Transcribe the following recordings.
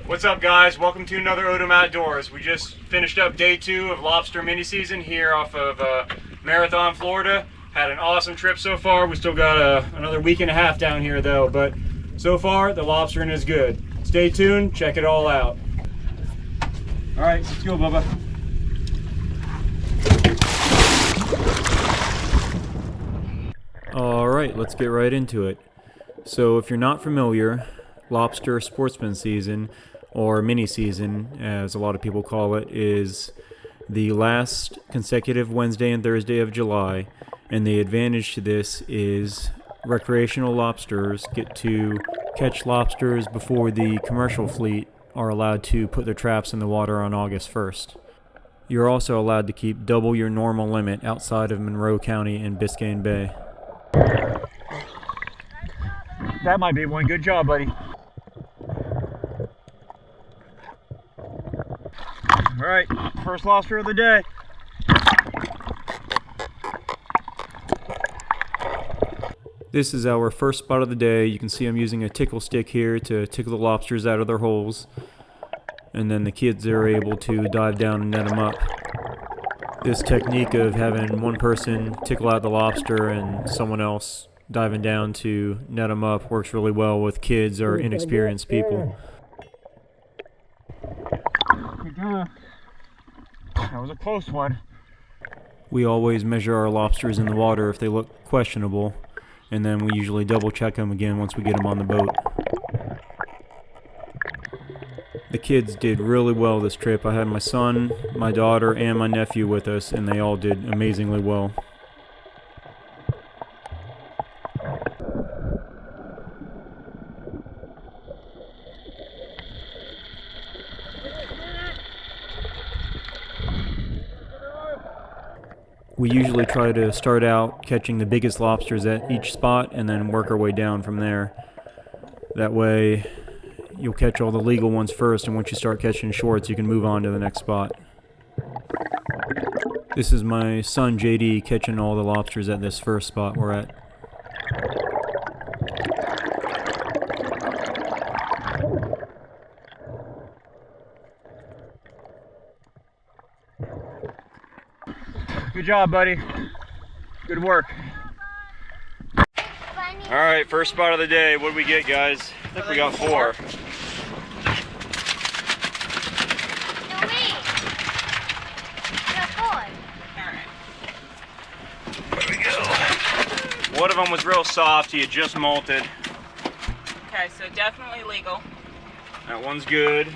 What's up, guys? Welcome to another Odom Outdoors. We just finished up day 2 of lobster mini season here off of Marathon, Florida. Had an awesome trip so far. We still got another week and a half down here though, but so far the lobstering is good. Stay tuned, check it all out. All right, let's go, Bubba. All right, let's get right into it. So if you're not familiar, lobster sportsman season, or mini season as a lot of people call it, is the last consecutive Wednesday and Thursday of July, and the advantage to this is recreational lobsters get to catch lobsters before the commercial fleet are allowed to put their traps in the water on August 1st. You're also allowed to keep double your normal limit outside of Monroe County and Biscayne Bay. That might be one. Good job, buddy. All right, first lobster of the day. This is our first spot of the day. You can see I'm using a tickle stick here to tickle the lobsters out of their holes, and then the kids are able to dive down and net them up. This technique of having one person tickle out the lobster and someone else diving down to net them up works really well with kids or inexperienced people. That was a close one. We always measure our lobsters in the water if they look questionable, and then we usually double check them again once we get them on the boat. The kids did really well this trip. I had my son, my daughter, and my nephew with us, and they all did amazingly well. We usually try to start out catching the biggest lobsters at each spot and then work our way down from there. That way you'll catch all the legal ones first, and once you start catching shorts you can move on to the next spot. This is my son JD catching all the lobsters at this first spot we're at. Good job, buddy. Good work. All right, first spot of the day. What do we get, guys? I think we got 4. No, wait. We got 4. All right. There we go. One of them was real soft. He had just molted. Okay, so definitely legal. That one's good.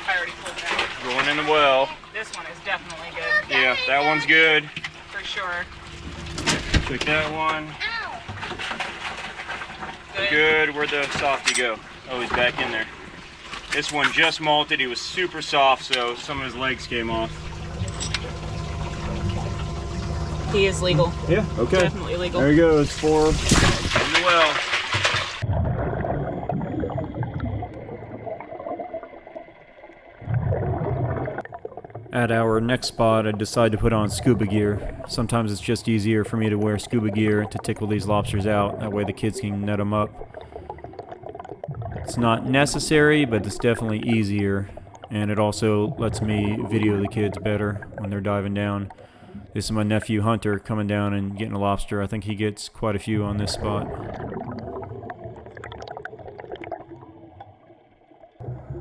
I already pulled that. Going in the well. This one is definitely good. Yeah, that one's good. For sure. Check that one. Good. Good. Where'd the softy go? Oh, he's back in there. This one just molted. He was super soft, so some of his legs came off. He is legal. Yeah, okay. Definitely legal. There he goes. 4 in the well. At our next spot, I decided to put on scuba gear. Sometimes it's just easier for me to wear scuba gear to tickle these lobsters out. That way the kids can net them up. It's not necessary, but it's definitely easier. And it also lets me video the kids better when they're diving down. This is my nephew Hunter coming down and getting a lobster. I think he gets quite a few on this spot.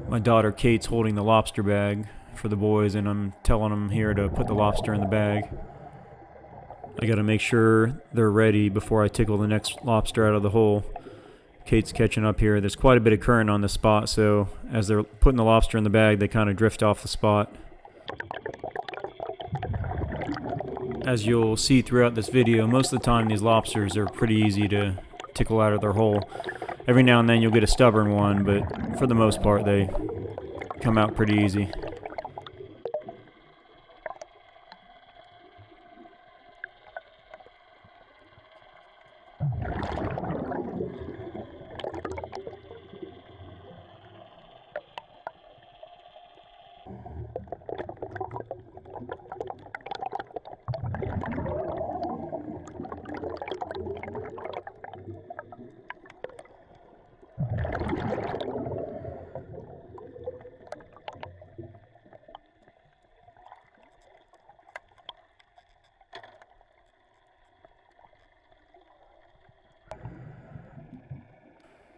My daughter Kate's holding the lobster bag for the boys, and I'm telling them here to put the lobster in the bag. I gotta make sure they're ready before I tickle the next lobster out of the hole. Kate's catching up here. There's quite a bit of current on this spot, so as they're putting the lobster in the bag, they kind of drift off the spot. As you'll see throughout this video, most of the time these lobsters are pretty easy to tickle out of their hole. Every now and then you'll get a stubborn one, but for the most part they come out pretty easy.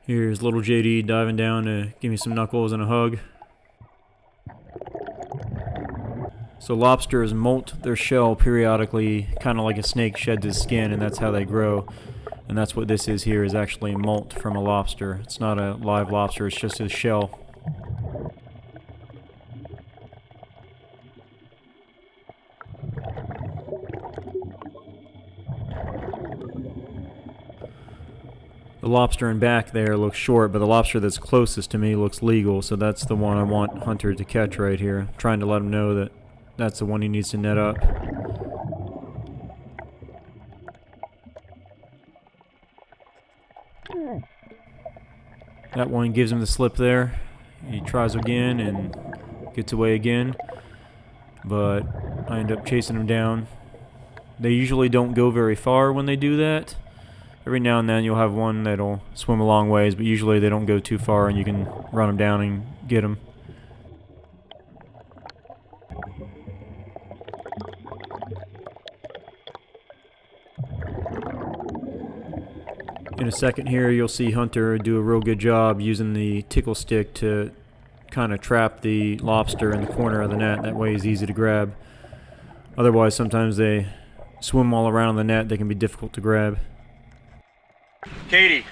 Here's little JD diving down to give me some knuckles and a hug. So lobsters molt their shell periodically, kind of like a snake sheds its skin, and that's how they grow. And that's what this is here, is actually a molt from a lobster. It's not a live lobster, it's just a shell. The lobster in back there looks short, but the lobster that's closest to me looks legal, so that's the one I want Hunter to catch right here. I'm trying to let him know that that's the one he needs to net up. That one gives him the slip there. He tries again and gets away again, but I end up chasing him down. They usually don't go very far when they do that. Every now and then you'll have one that'll swim a long ways, but usually they don't go too far and you can run them down and get them. In a second here, you'll see Hunter do a real good job using the tickle stick to kind of trap the lobster in the corner of the net. That way he's easy to grab. Otherwise, sometimes they swim all around the net. They can be difficult to grab. Katie,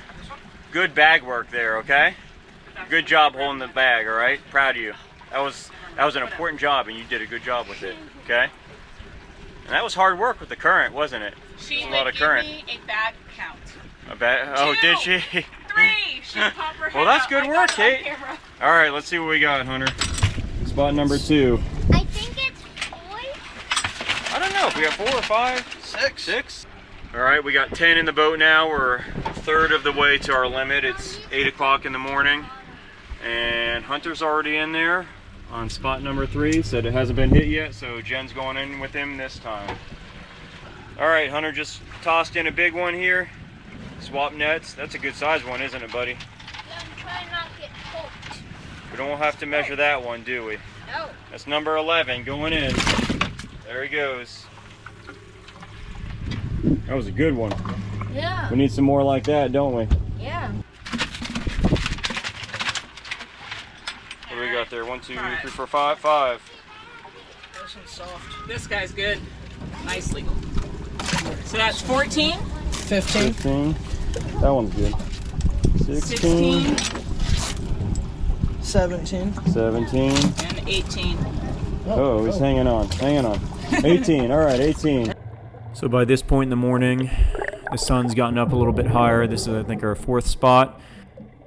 good bag work there, okay? Good job holding the bag, all right? Proud of you. That was an important job, and you did a good job with it, okay? And that was hard work with the current, wasn't it? She a lot would of current. give me a bag count. A bag? Oh, 2, did she? 3. She'd pop her head Well, that's out. good I work, got it on Kate. camera. All right, let's see what we got, Hunter. Spot number 2. I think it's 4. I don't know if we got 4 or 5. 6. All right, we got 10 in the boat now. We're a third of the way to our limit. It's 8 o'clock in the morning, and Hunter's already in there on spot number 3. Said it hasn't been hit yet, so Jen's going in with him this time. All right, Hunter just tossed in a big one here. Swap nets. That's a good size one, isn't it, buddy? Yeah, I'm trying not to get poked. We don't have to measure that one, do we? No. That's number 11 going in. There he goes. That was a good one. Yeah. We need some more like that, don't we? Yeah. What do we got there? 1, 2, 3, 4, 5. 5. This one's soft. This guy's good. Nice legal. So that's 14, 15. 15. That one's good. 16. 17. 17. and 18. Oh, he's hanging on. 18. All right, 18. So by this point in the morning, the sun's gotten up a little bit higher. This is, I think, our 4th spot.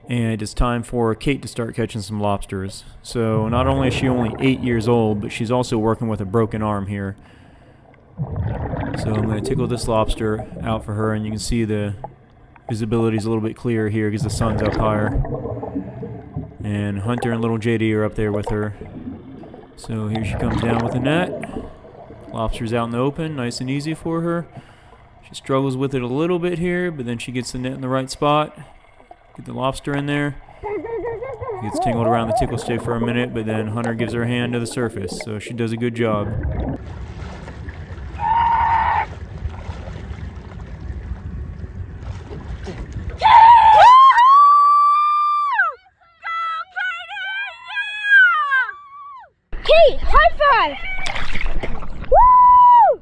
And it's time for Kate to start catching some lobsters. So not only is she only 8 years old, but she's also working with a broken arm here. So I'm going to tickle this lobster out for her, and you can see the visibility is a little bit clearer here because the sun's up higher. And Hunter and little JD are up there with her. So here she comes down with the net. Lobster's out in the open, nice and easy for her. She struggles with it a little bit here, but then she gets the net in the right spot. Get the lobster in there. Gets tingled around the tickle stick for a minute, but then Hunter gives her a hand to the surface, so she does a good job. Kate, high five! Woo!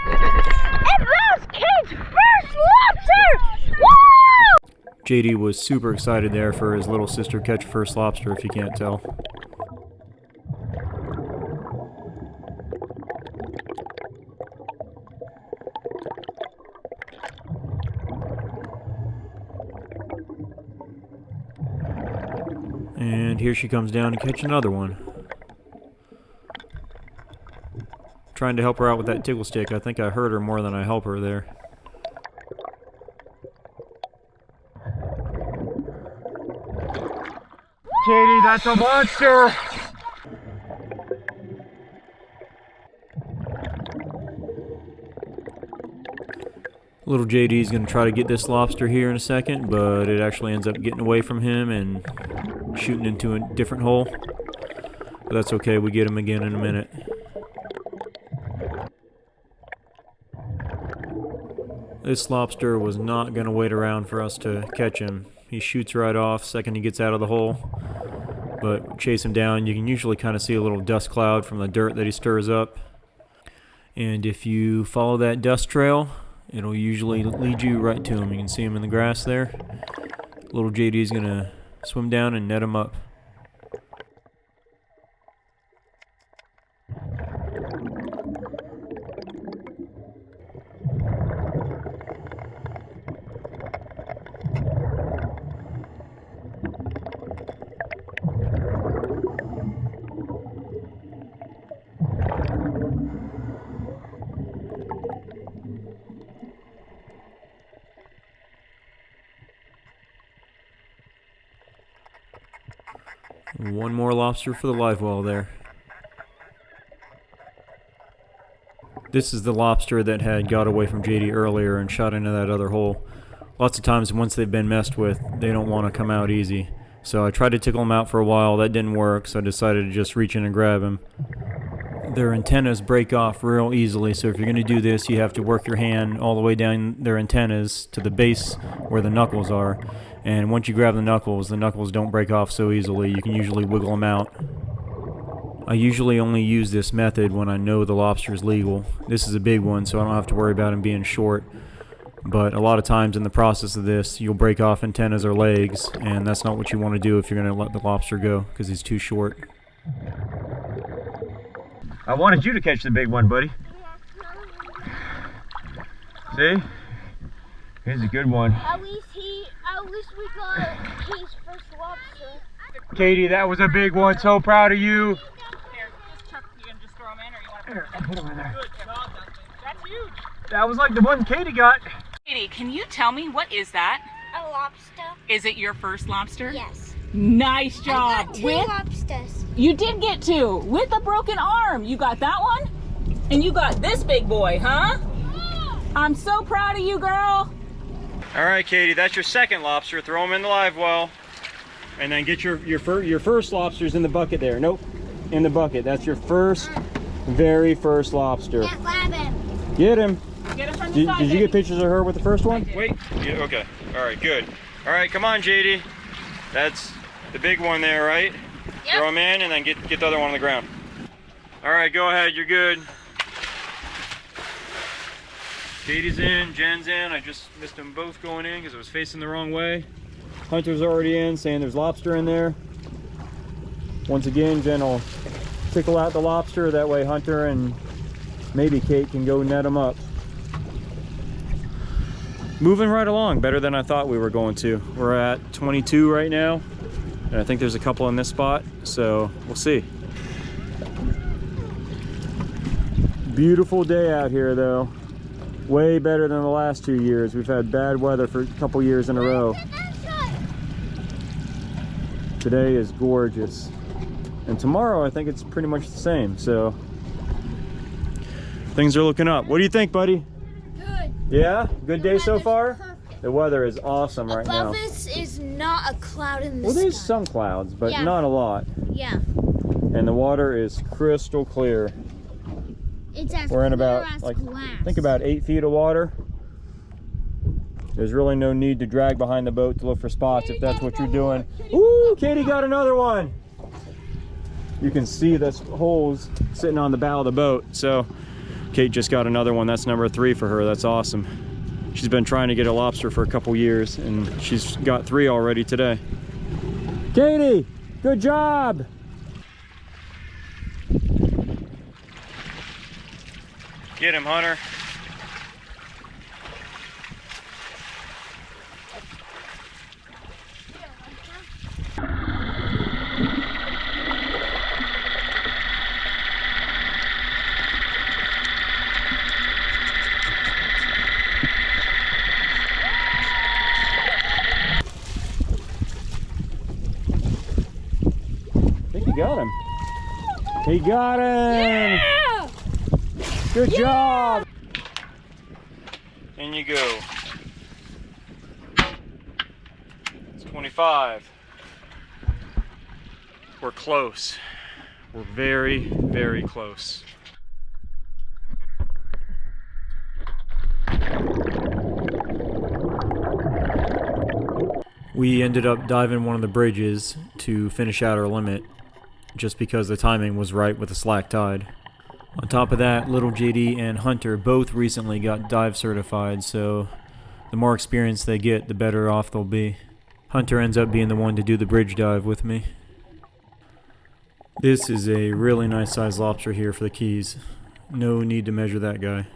At last, Kate's first lobster! Woo! JD was super excited there for his little sister catch first lobster, if you can't tell. And here she comes down to catch another one. Trying to help her out with that tickle stick. I think I hurt her more than I help her there. Katie, that's a monster! Little JD's going to try to get this lobster here in a second, but it actually ends up getting away from him and shooting into a different hole. But that's okay, we get him again in a minute. This lobster was not going to wait around for us to catch him. He shoots right off second he gets out of the hole. But chase him down, you can usually kind of see a little dust cloud from the dirt that he stirs up. And if you follow that dust trail, it'll usually lead you right to him. You can see him in the grass there. Little JD's gonna swim down and net him up. One more lobster for the live well there. This is the lobster that had got away from JD earlier and shot into that other hole. Lots of times once they've been messed with, they don't want to come out easy. So I tried to tickle them out for a while. That didn't work, so I decided to just reach in and grab him. Their antennas break off real easily, so if you're going to do this, you have to work your hand all the way down their antennas to the base where the knuckles are. And once you grab the knuckles don't break off so easily. You can usually wiggle them out. I usually only use this method when I know the lobster is legal. This is a big one, so I don't have to worry about him being short. But a lot of times in the process of this, you'll break off antennas or legs, and that's not what you want to do if you're going to let the lobster go, because he's too short. I wanted you to catch the big one, buddy. See? Here's a good one. At least we got his first lobster. Katie, that was a big one. So proud of you. Here, just chuck. You can just throw them in, or you want to? Here, I'll put him in there. Good job, Dustin. That's huge. That was like the one Katie got. Katie, can you tell me what is that? A lobster? Is it your first lobster? Yes. Nice I job. got two lobsters. You did get two with a broken arm. You got that one, and you got this big boy, huh? I'm so proud of you, girl. All right, Katie, that's your second lobster. Throw them in the live well, and then get your first lobsters in the bucket there. Nope, in the bucket. That's your very first lobster. Can't grab him. Get him. Get him from the side, Did you baby. get pictures of her with the first one? Wait. Yeah, okay. All right, good. All right, come on, JD. That's the big one there, right? Yep. Throw them in and then get the other one on the ground. All right, go ahead. You're good. Katie's in, Jen's in. I just missed them both going in because I was facing the wrong way. Hunter's already in, saying there's lobster in there. Once again, Jen will tickle out the lobster. That way Hunter and maybe Kate can go net them up. Moving right along, better than I thought we were going to. We're at 22 right now, and I think there's a couple in this spot, so we'll see. Beautiful day out here though. Way better than the last 2 years. We've had bad weather for a couple years in a row. Today is gorgeous. And tomorrow I think it's pretty much the same, so things are looking up. What do you think, buddy? Good. Yeah? Good day so far? Perfect. The weather is awesome right now. Above us is not a cloud in the Well, there's sky. some clouds, but Yeah. not a lot. Yeah. And the water is crystal clear. It's as We're in clear about, as like, glass. I think about 8 feet of water. There's really no need to drag behind the boat to look for spots if that's what you're doing. Ooh, Katie got another one. You can see this holes sitting on the bow of the boat. So Kate just got another one. That's number 3 for her. That's awesome. She's been trying to get a lobster for a couple years, and she's got 3 already today. Katie, good job. Get him, Hunter. I think he got him. He got him! Yeah! Good job! In you go. It's 25. We're close. We're very, very close. We ended up diving one of the bridges to finish out our limit, just because the timing was right with the slack tide. On top of that, little JD and Hunter both recently got dive certified, so the more experience they get, the better off they'll be. Hunter ends up being the one to do the bridge dive with me. This is a really nice sized lobster here for the Keys. No need to measure that guy.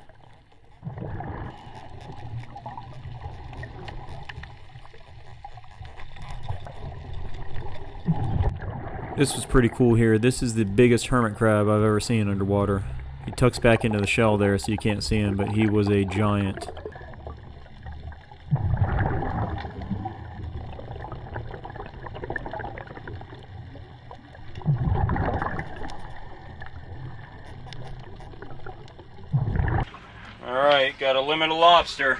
This was pretty cool here. This is the biggest hermit crab I've ever seen underwater. He tucks back into the shell there so you can't see him, but he was a giant. Alright, got a limit of lobster.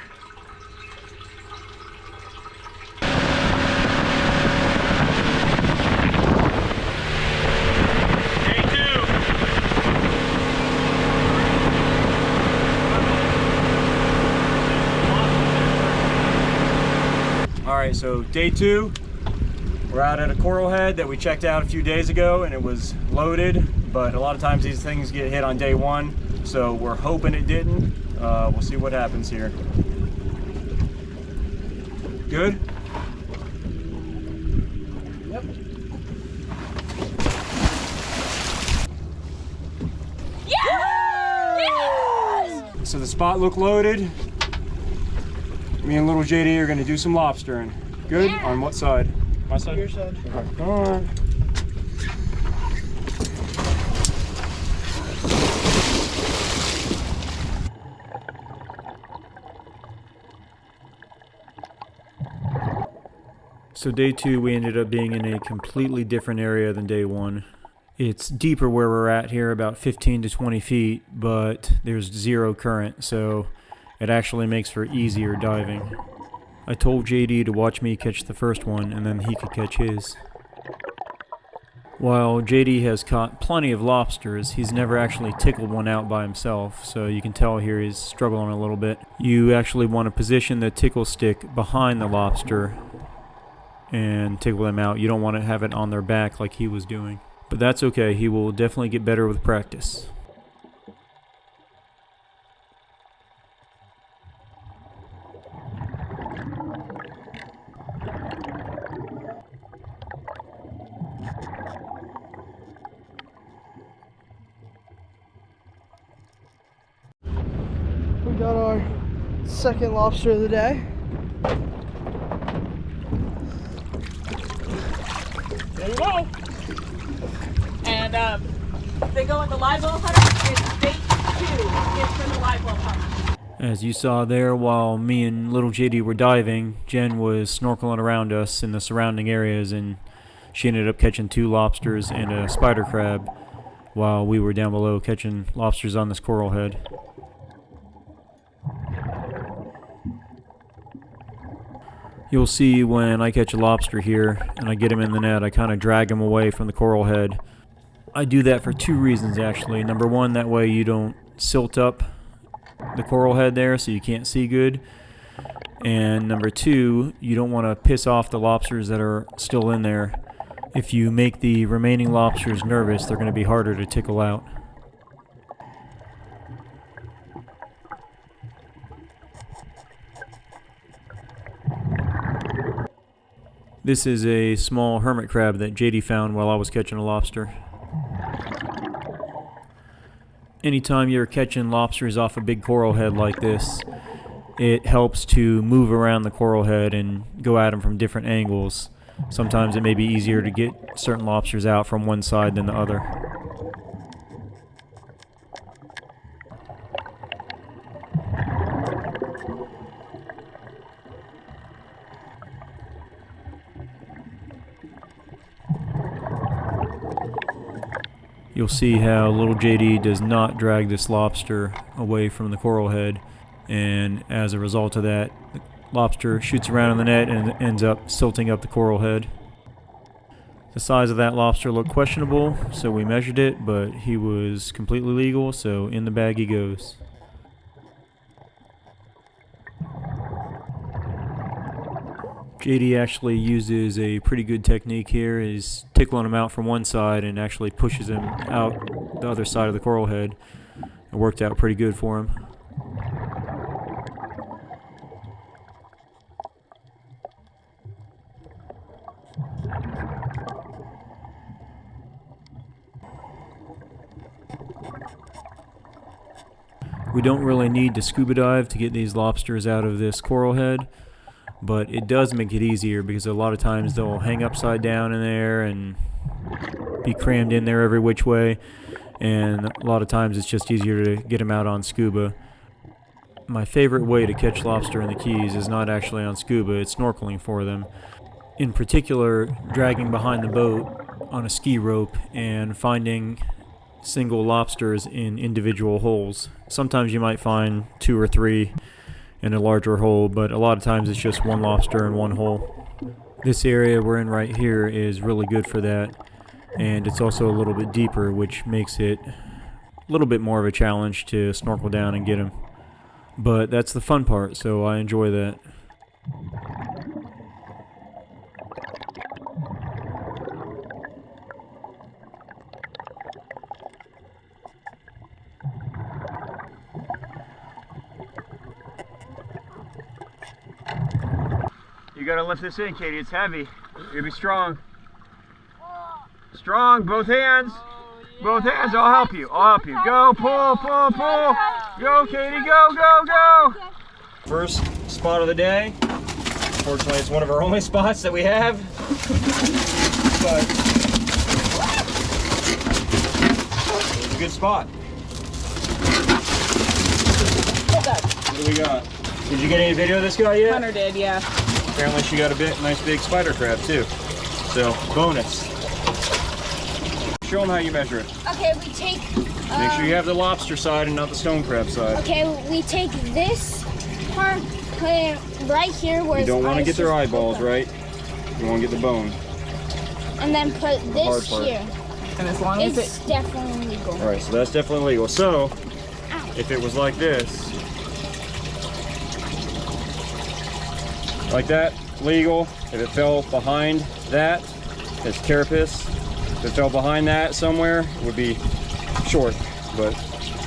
Alright, so day 2, we're out at a coral head that we checked out a few days ago and it was loaded, but a lot of times these things get hit on day 1, so we're hoping it didn't. We'll see what happens here. Good? Yep. Yes! So the spot looked loaded. Me and little JD are going to do some lobstering. Good? Yeah. On what side? My side? Your side. Okay. All right. So day 2, we ended up being in a completely different area than day 1. It's deeper where we're at here, about 15 to 20 feet, but there's zero current, so it actually makes for easier diving. I told JD to watch me catch the first one, and then he could catch his. While JD has caught plenty of lobsters, he's never actually tickled one out by himself, so you can tell here he's struggling a little bit. You actually want to position the tickle stick behind the lobster and tickle them out. You don't want to have it on their back like he was doing. But that's okay, he will definitely get better with practice. We got our second lobster of the day. There you go. And they go in the live well hunter. It's bait 2. It's for the live well hunter. As you saw there, while me and little JD were diving, Jen was snorkeling around us in the surrounding areas, and she ended up catching 2 lobsters and a spider crab while we were down below catching lobsters on this coral head. You'll see when I catch a lobster here and I get him in the net, I kind of drag him away from the coral head. I do that for 2 reasons actually. Number 1, that way you don't silt up the coral head there so you can't see good. And number 2, you don't want to piss off the lobsters that are still in there. If you make the remaining lobsters nervous, they're going to be harder to tickle out. This is a small hermit crab that JD found while I was catching a lobster. Anytime you're catching lobsters off a big coral head like this, it helps to move around the coral head and go at them from different angles. Sometimes it may be easier to get certain lobsters out from one side than the other. You'll see how little JD does not drag this lobster away from the coral head, and as a result of that, the lobster shoots around in the net and ends up silting up the coral head. The size of that lobster looked questionable, so we measured it, but he was completely legal, so in the bag he goes. JD actually uses a pretty good technique here. He's tickling him out from one side and actually pushes him out the other side of the coral head. It worked out pretty good for him. We don't really need to scuba dive to get these lobsters out of this coral head, but it does make it easier because a lot of times they'll hang upside down in there and be crammed in there every which way, and a lot of times it's just easier to get them out on scuba. My favorite way to catch lobster in the Keys is not actually on scuba, it's snorkeling for them. In particular, dragging behind the boat on a ski rope and finding single lobsters in individual holes. Sometimes you might find 2 or 3 in a larger hole, but a lot of times it's just one lobster in one hole. This area we're in right here is really good for that, and it's also a little bit deeper, which makes it a little bit more of a challenge to snorkel down and get them. But that's the fun part, so I enjoy that. You gotta lift this in, Katie. It's heavy. You gotta be strong. Strong, both hands. Both hands. I'll help you. I'll help you. Go, pull, pull, pull. Go, Katie. Go, go, go. First spot of the day. Unfortunately, it's one of our only spots that we have. But it's a good spot. What do we got? Did you get any video of this guy yet? Hunter did, yeah. Apparently she got a nice big spider crab too. So, bonus. Show them how you measure it. Okay, we take... Make sure you have the lobster side and not the stone crab side. Okay, we take this part, put it right here where You don't want to get their eyeballs, right? You want to get the bone. And then put this Hard part. here. And as long as It's definitely legal. Alright, so that's definitely legal. So, if it was like this, like that, legal. If it fell behind that, it's carapace. If it fell behind that somewhere, it would be short. But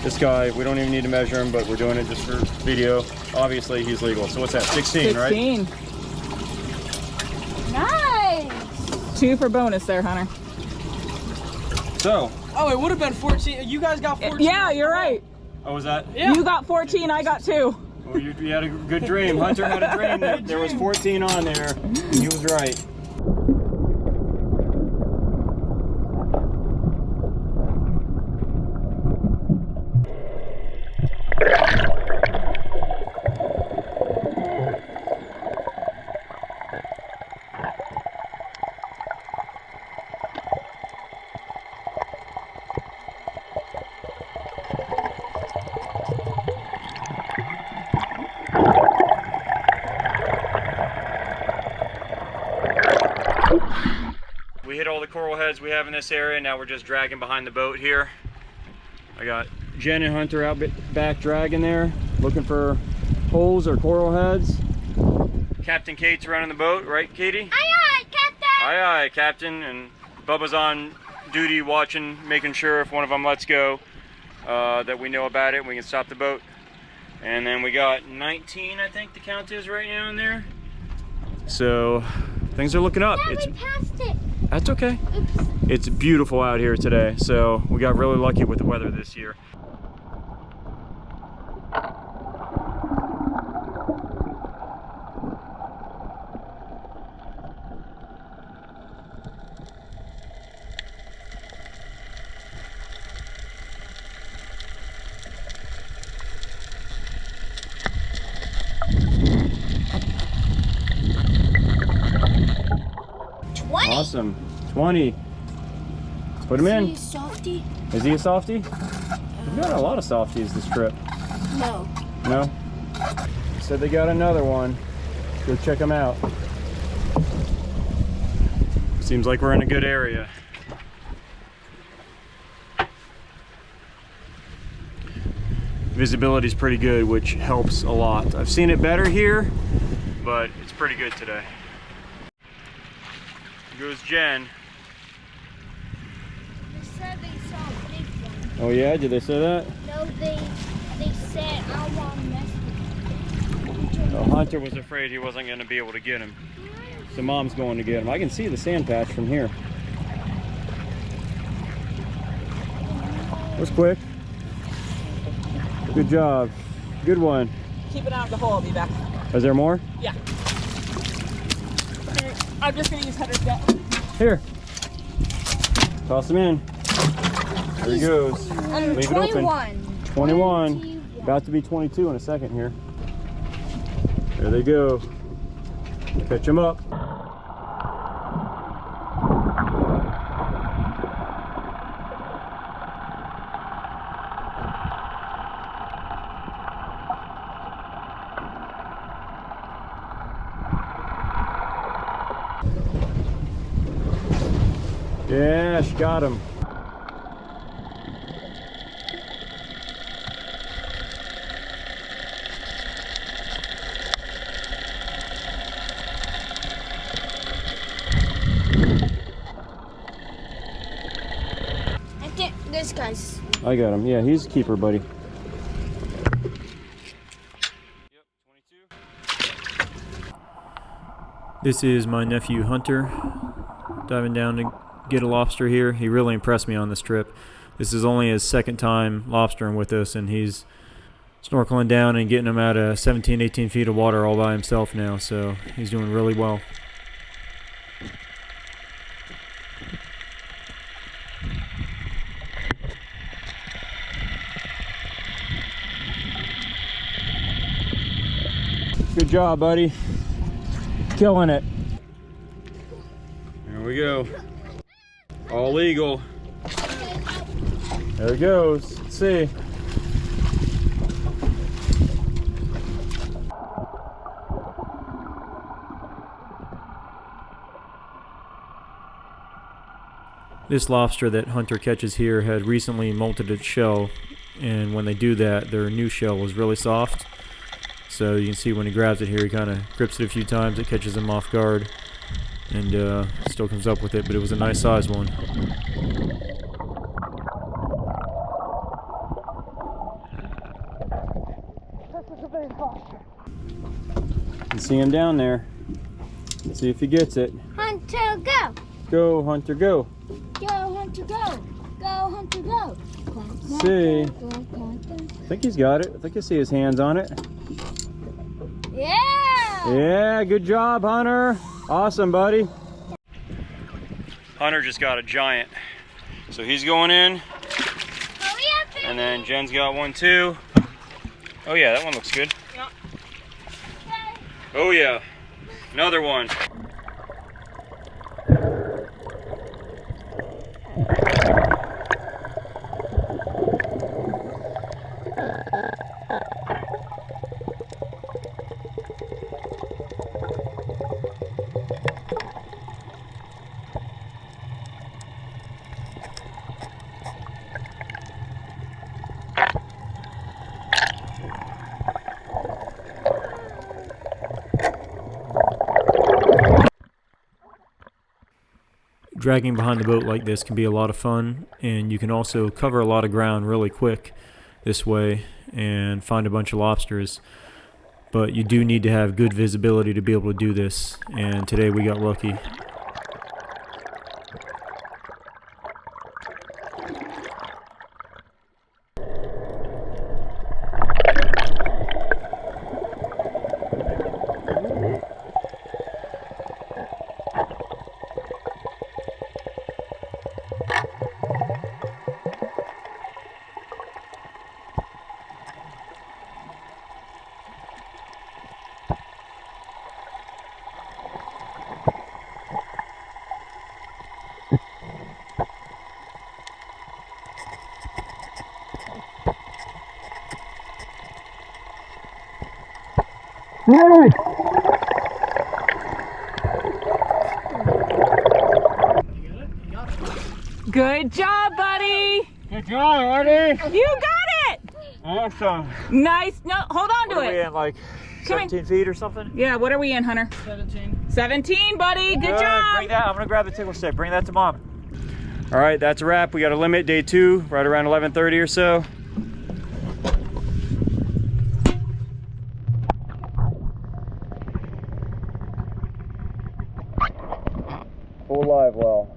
this guy, we don't even need to measure him, but we're doing it just for video. Obviously, he's legal. So what's that, 16, right? 16. Nice! 2 for bonus there, Hunter. So. Oh, it would have been 14. You guys got 14. Yeah, you're right. Oh, was that? Yeah. You got 14, I got 2. Well, you had a good dream. Hunter had a dream that there was 14 on there. He was right. We hit all the coral heads we have in this area. Now we're just dragging behind the boat here. I got Jen and Hunter out back dragging there, looking for holes or coral heads. Captain Kate's running the boat, right, Katie? Aye, aye, Captain! Aye, aye, Captain. And Bubba's on duty watching, making sure if one of them lets go, that we know about it and we can stop the boat. And then we got 19, I think the count is right now in there. So things are looking up. Yeah, we passed it. That's okay. Oops. It's beautiful out here today, so we got really lucky with the weather this year. Awesome. 20. Put him in. Is he a softie? Is he a softie? We've got a lot of softies this trip. No. No? Said they got another one. Go check them out. Seems like we're in a good area. Visibility's pretty good, which helps a lot. I've seen it better here, but it's pretty good today. goes Jen. They said they saw a big one. Oh yeah, did they say that? No, they said I don't want to mess with him. Oh, Hunter was afraid he wasn't going to be able to get him. So Mom's going to get him. I can see the sand patch from here. That was quick. Good job. Good one. Keep it out of the hole. I'll be back. Is there more? Yeah. I'm just going to use Hunter's net. Here. Toss him in. There he goes. Leave it open. 21. About to be 22 in a second here. There they go. Catch them up. Yeah, she got him. I think this guy's. I got him. Yeah, he's a keeper, buddy. Yep, 22. This is my nephew Hunter, diving down to get a lobster here. He really impressed me on this trip. This is only his second time lobstering with us, and he's snorkeling down and getting them out of 17, 18 feet of water all by himself now, so he's doing really well. Good job, buddy. Killing it. There we go. All legal. There it goes. Let's see. This lobster that Hunter catches here had recently molted its shell, and when they do that, their new shell is really soft. So you can see when he grabs it here, he kind of grips it a few times, it catches him off guard, and still comes up with it, but it was a nice size one. You can see him down there. Let's see if he gets it. Hunter, go! Go, Hunter, go. Go, Hunter, go! Go, Hunter, go! Let's see. I think he's got it. I think I see his hands on it. Yeah! Yeah, good job, Hunter. Awesome, buddy. Hunter just got a giant. So he's going in. Hurry up, baby. And then Jen's got one too. Oh yeah, that one looks good. Yeah. Oh yeah, another one. Dragging behind the boat like this can be a lot of fun, and you can also cover a lot of ground really quick this way and find a bunch of lobsters. But you do need to have good visibility to be able to do this, and today we got lucky. Good job, buddy. Good job, Artie. You got it. Awesome. Nice. No, hold on to What are we it. in, like Come 17 feet or something? Yeah, what are we in, Hunter? 17. 17, buddy. Good Bring job. that. I'm gonna grab the tickle stick. Bring that to mom. All right, that's a wrap. We got a limit day 2, right around 11:30 or so. Full live well.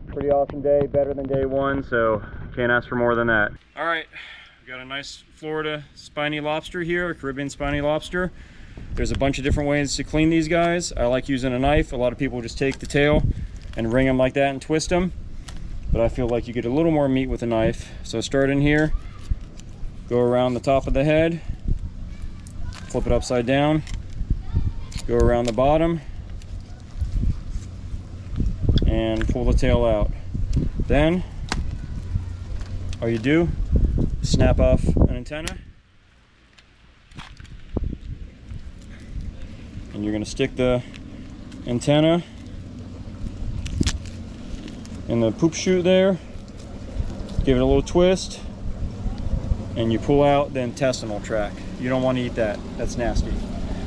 Pretty awesome day, better than day 1, so can't ask for more than that. All right, we got a nice Florida spiny lobster here, a Caribbean spiny lobster. There's a bunch of different ways to clean these guys. I like using a knife. A lot of people just take the tail and wring them like that and twist them. But I feel like you get a little more meat with a knife. So start in here, go around the top of the head, flip it upside down, go around the bottom, and pull the tail out. Then, all you do, snap off an antenna, and you're gonna stick the antenna in the poop chute there, give it a little twist, and you pull out the intestinal tract. You don't want to eat that, that's nasty.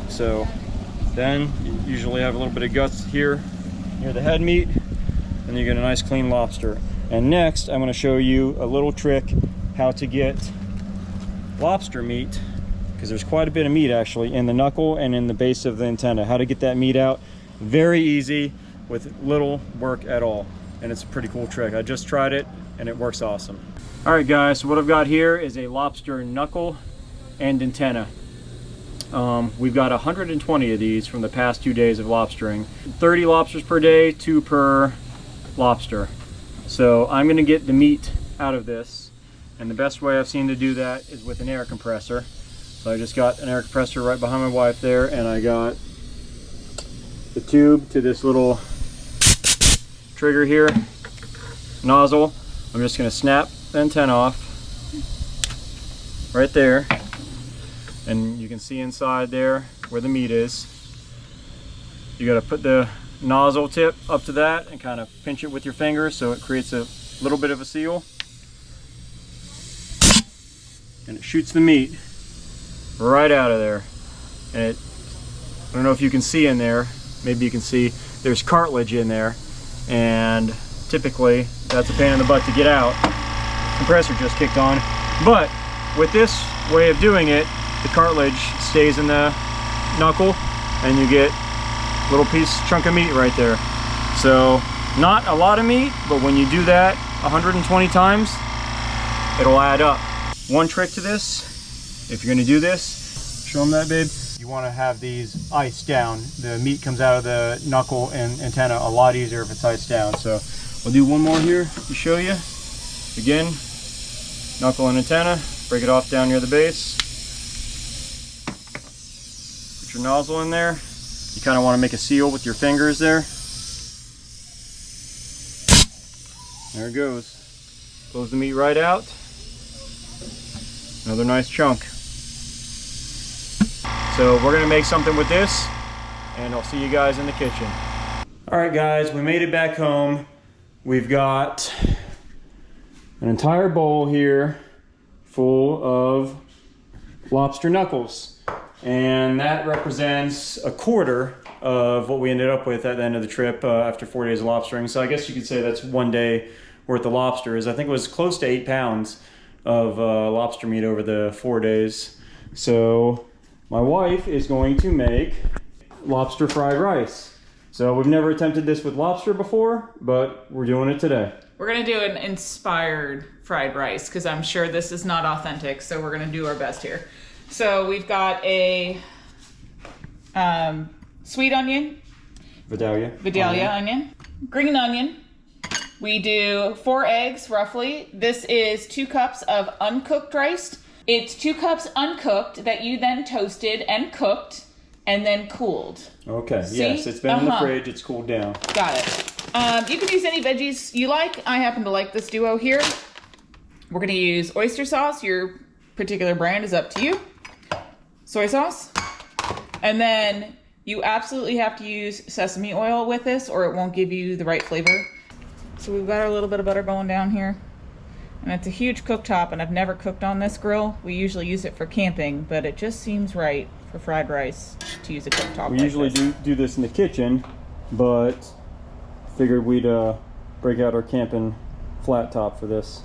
So then you usually have a little bit of guts here near the head meat, and you get a nice clean lobster. And next I'm going to show you a little trick how to get lobster meat, because there's quite a bit of meat actually in the knuckle and in the base of the antenna. How to get that meat out, very easy with little work at all, and it's a pretty cool trick. I just tried it and it works awesome. All right guys, so what I've got here is a lobster knuckle and antenna. We've got 120 of these from the past 2 days of lobstering. 30 lobsters per day, 2 per lobster. So I'm going to get the meat out of this, and the best way I've seen to do that is with an air compressor. So I just got an air compressor right behind my wife there, and I got the tube to this little trigger here, nozzle. I'm just going to snap the antenna off right there, and you can see inside there where the meat is. You got to put the nozzle tip up to that and kind of pinch it with your finger so it creates a little bit of a seal, and it shoots the meat right out of there. And I don't know if you can see in there, maybe you can see there's cartilage in there, and typically that's a pain in the butt to get out. Compressor just kicked on, but with this way of doing it, the cartilage stays in the knuckle and you get a little chunk of meat right there. So not a lot of meat, but when you do that 120 times, it'll add up. One trick to this, if you're going to do this, show them that, babe. You want to have these iced down. The meat comes out of the knuckle and antenna a lot easier if it's iced down. So we'll do one more here to show you. Again, knuckle and antenna, break it off down near the base. Put your nozzle in there. You kind of want to make a seal with your fingers there. There it goes. Close the meat right out. Another nice chunk. So we're going to make something with this, and I'll see you guys in the kitchen. All right guys, we made it back home. We've got an entire bowl here full of lobster knuckles, and that represents a quarter of what we ended up with at the end of the trip after 4 days of lobstering. So I guess you could say that's 1 day worth of lobsters. I think it was close to 8 pounds of lobster meat over the 4 days. So my wife is going to make lobster fried rice. So we've never attempted this with lobster before, but we're doing it today. We're gonna do an inspired fried rice because I'm sure this is not authentic, so we're gonna do our best here. So we've got a sweet onion, Vidalia onion, green onion. We do 4 eggs roughly. This is 2 cups of uncooked rice. It's 2 cups uncooked that you then toasted and cooked and then cooled. Okay, See? yes, it's been in the fridge, it's cooled down. Got it. You can use any veggies you like. I happen to like this duo here. We're gonna use oyster sauce. Your particular brand is up to you. Soy sauce. And then you absolutely have to use sesame oil with this or it won't give you the right flavor. So we've got our little bit of butter going down here. And it's a huge cooktop, and I've never cooked on this grill. We usually use it for camping, but it just seems right for fried rice to use a cooktop. We like usually this. do this in the kitchen, but figured we'd break out our camping flat top for this.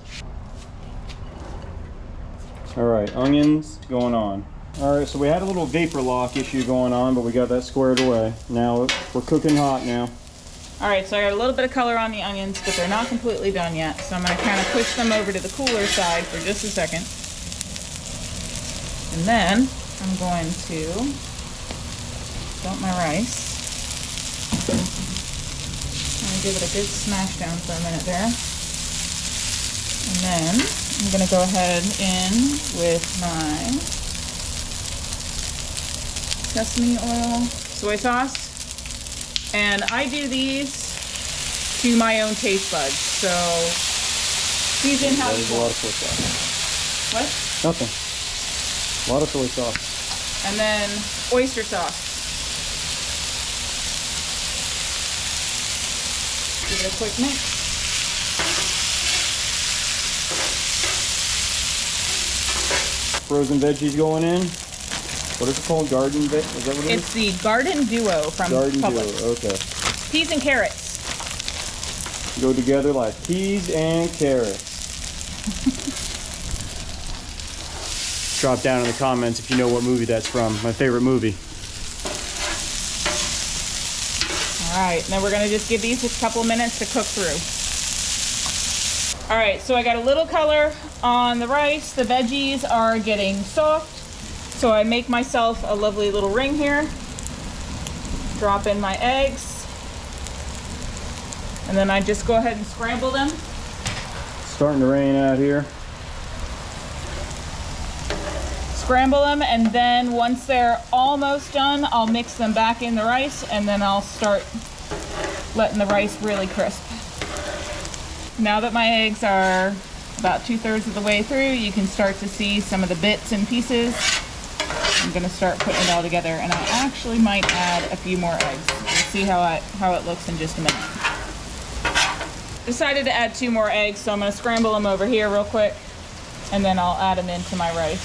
All right, onions going on. All right, so we had a little vapor lock issue going on, but we got that squared away. Now we're cooking hot now. All right, so I got a little bit of color on the onions, but they're not completely done yet. So I'm gonna kind of push them over to the cooler side for just a second. And then I'm going to dump my rice. I'm gonna give it a good smash down for a minute there. And then I'm gonna go ahead in with my sesame oil, soy sauce. And I do these to my own taste buds. So season how you There's a lot want. of soy sauce. What? Nothing. A lot of soy sauce. And then oyster sauce. Give it a quick mix. Frozen veggies going in. What is it called? Garden veg? Is that what it is? It's the Garden Duo from Garden Publix. Duo. Okay. Peas and carrots. Go together like peas and carrots. Drop down in the comments if you know what movie that's from. My favorite movie. All right, and then we're gonna just give these a couple minutes to cook through. All right, so I got a little color on the rice. The veggies are getting soft. So I make myself a lovely little ring here. Drop in my eggs. And then I just go ahead and scramble them. Starting to rain out here. Scramble them, and then once they're almost done, I'll mix them back in the rice, and then I'll start letting the rice really crisp. Now that my eggs are about 2/3 of the way through, you can start to see some of the bits and pieces. I'm gonna start putting it all together, and I actually might add a few more eggs. We'll see how it looks in just a minute. Decided to add 2 more eggs, so I'm gonna scramble them over here real quick, and then I'll add them into my rice.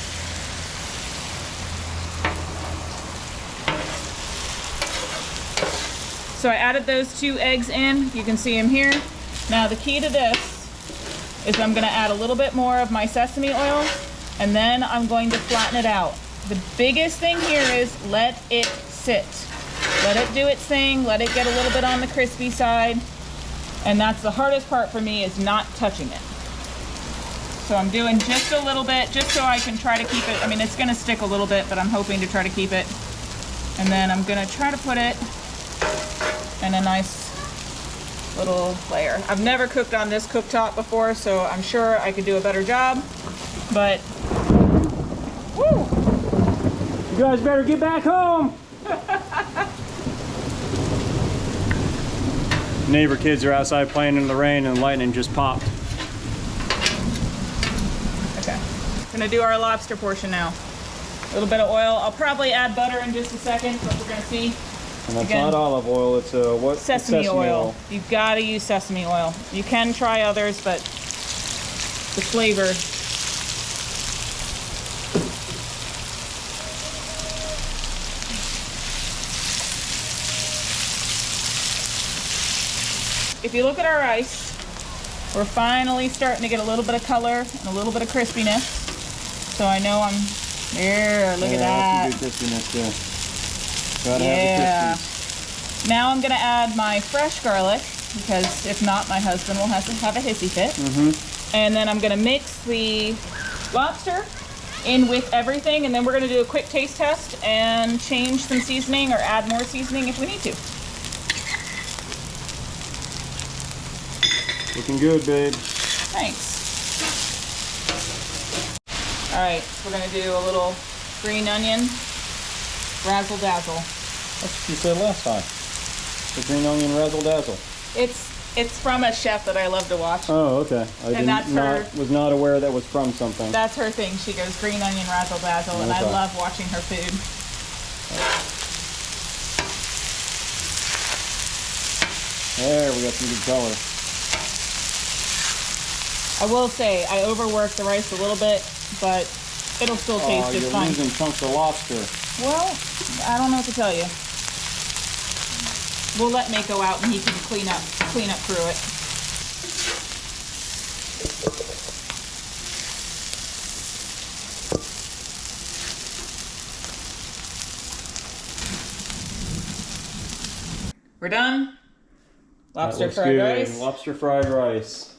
So I added those 2 eggs in. You can see them here. Now the key to this is I'm gonna add a little bit more of my sesame oil, and then I'm going to flatten it out. The biggest thing here is let it sit. Let it do its thing, let it get a little bit on the crispy side. And that's the hardest part for me, is not touching it. So I'm doing just a little bit, just so I can try to keep it. I mean, it's gonna stick a little bit, but I'm hoping to try to keep it. And then I'm gonna try to put it in a nice little layer. I've never cooked on this cooktop before, so I'm sure I could do a better job, but woo! You guys better get back home. Neighbor kids are outside playing in the rain and lightning just popped. Okay, gonna do our lobster portion now. A little bit of oil. I'll probably add butter in just a second, but we're gonna see. And that's Again, not olive oil, it's what? Sesame oil. You've got to use sesame oil. You can try others, but the flavor. If you look at our rice, we're finally starting to get a little bit of color and a little bit of crispiness. So I know I'm there. Look at that. That's some good crispiness there. Gotta have Yeah. the crispies. Now I'm gonna add my fresh garlic, because if not, my husband will have to have a hissy fit. And then I'm gonna mix the lobster in with everything, and then we're gonna do a quick taste test and change some seasoning or add more seasoning if we need to. Looking good, babe. Thanks. All right, we're gonna do a little green onion, razzle dazzle. That's what you said last time. The green onion razzle dazzle. It's from a chef that I love to watch. Oh, okay. And that's her- was not aware that was from something. That's her thing. She goes green onion razzle dazzle, and I Okay. love watching her food. There, we got some good color. I will say I overworked the rice a little bit, but It'll still taste just fine. Losing chunks of lobster. Well, I don't know what to tell you. We'll let Mako out and he can clean up through it. We're done. Lobster fried rice. Lobster fried rice.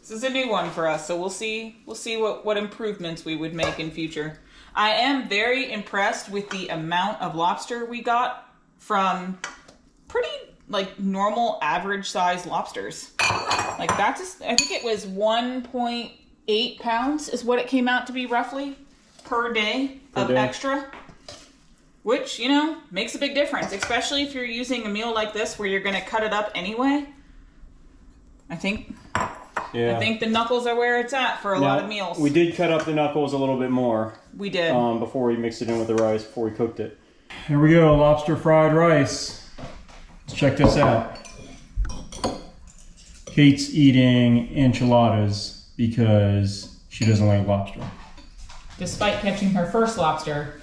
This is a new one for us, so we'll see what improvements we would make in future. I am very impressed with the amount of lobster we got from pretty like normal average size lobsters. Like that's just, I think it was 1.8 pounds is what it came out to be roughly per day of extra. Which, you know, makes a big difference, especially if you're using a meal like this where you're going to cut it up anyway. I think the knuckles are where it's at for a lot of meals. We did cut up the knuckles a little bit more. We did. Before we mixed it in with the rice, before we cooked it. Here we go, lobster fried rice. Let's check this out. Kate's eating enchiladas because she doesn't like lobster. Despite catching her first lobster,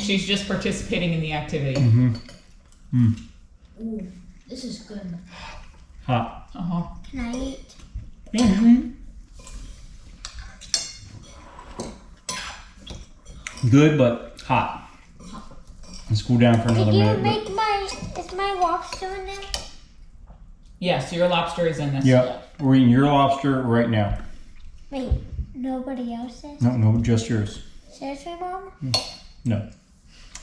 she's just participating in the activity. Ooh, this is good. Hot. Can I eat? Good, but hot. Let's cool down for another minute. Is my lobster in there? Yes, your lobster is in this. Yeah, we're eating your lobster right now. Wait, nobody else's? No, just yours. Seriously, Mom? No.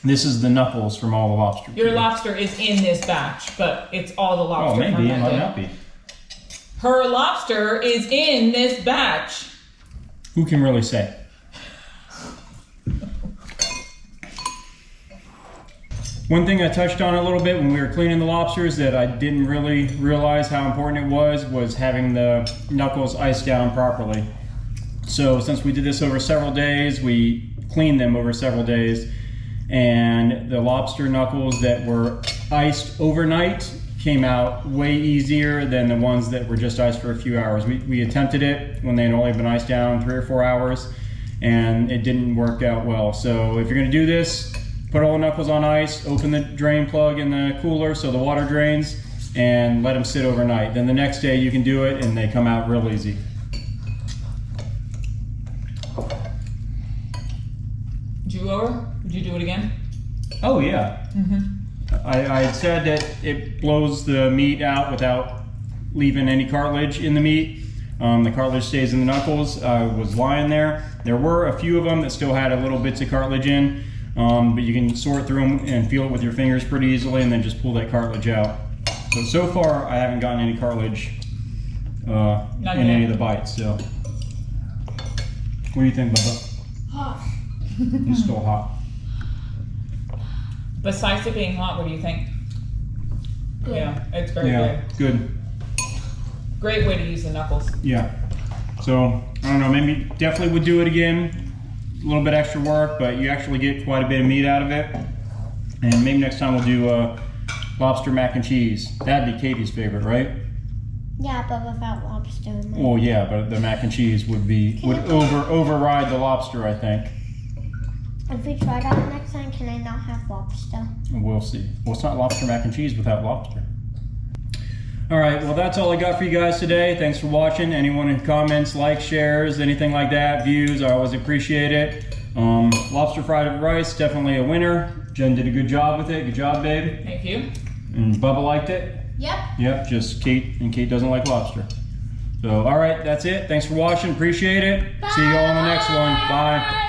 This is the knuckles from all the lobster. Your lobster is in this batch, but it's all the lobster from maybe that it might day. not be. Her lobster is in this batch. Who can really say? One thing I touched on a little bit when we were cleaning the lobsters that I didn't really realize how important it was having the knuckles iced down properly. So since we did this over several days, we cleaned them over several days, and the lobster knuckles that were iced overnight came out way easier than the ones that were just iced for a few hours. We attempted it when they had only been iced down 3 or 4 hours, and it didn't work out well. So if you're gonna do this, put all the knuckles on ice, open the drain plug in the cooler so the water drains, and let them sit overnight. Then the next day you can do it and they come out real easy. Did you lower? Would you do it again? Oh yeah. I had said that it blows the meat out without leaving any cartilage in the meat. The cartilage stays in the knuckles. I was lying there. There were a few of them that still had a little bits of cartilage in, but you can sort through them and feel it with your fingers pretty easily and then just pull that cartilage out. So far I haven't gotten any cartilage in any of the bites. So what do you think, Bubba? Hot. It's still hot. Besides it being hot, what do you think? Good. Yeah, it's very Good. Great way to use the knuckles. Yeah. So I don't know, maybe definitely would do it again. A little bit extra work, but you actually get quite a bit of meat out of it. And maybe next time we'll do lobster mac and cheese. That'd be Katie's favorite, right? Yeah, but without lobster. Well, yeah, but the mac and cheese would override the lobster, I think. If we try that next time, can I not have lobster? We'll see. Well, it's not lobster mac and cheese without lobster. All right, well, that's all I got for you guys today. Thanks for watching. Anyone in comments, likes, shares, anything like that, views, I always appreciate it. Lobster fried rice, definitely a winner. Jen did a good job with it. Good job, babe. Thank you. And Bubba liked it. Yep. Yep, just Kate, and Kate doesn't like lobster. So, all right, that's it. Thanks for watching. Appreciate it. See you all on the next one. Bye.